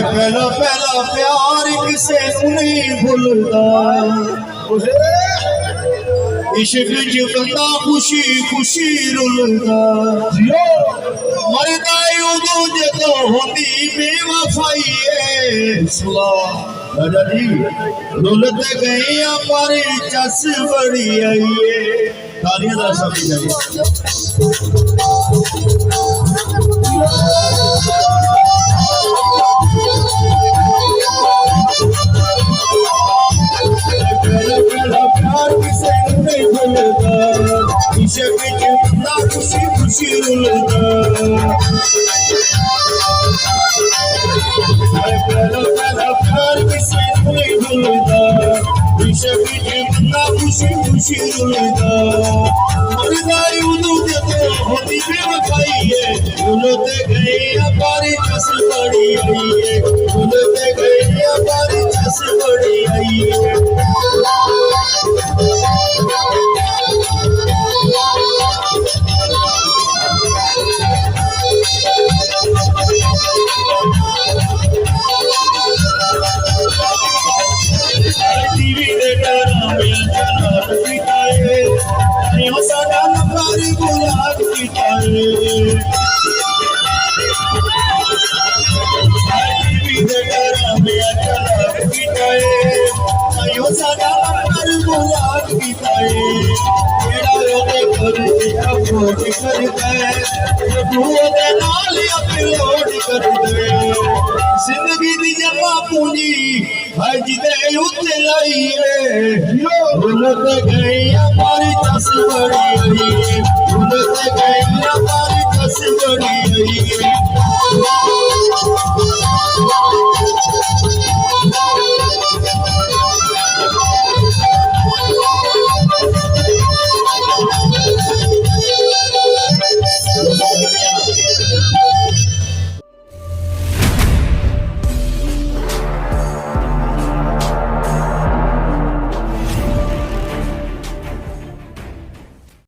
पहला पहला प्यार किसे नहीं भूलता इश्क च बंदा खुशी खुशी रुलदा मरदा उदों जदों होंदी बेवफाई राजा जी रुलत गए पर चस बड़ी आई है तालियां दा सब जाए खुशी खुशी रुलदा पहला प्यार किसे नहीं भूलदा इश्क च बंदा खुशी खुशी रुलदा मरदा उदों जदों होंदी बेवफाई है रुलते गए पर चस बड़ी आई है रुलते गए पर चस बड़ी आई है जिंदगी दी जमा पूंजी जिदे उत्ते लाइए रुलते गए पर चस बड़ी आई रुलते गए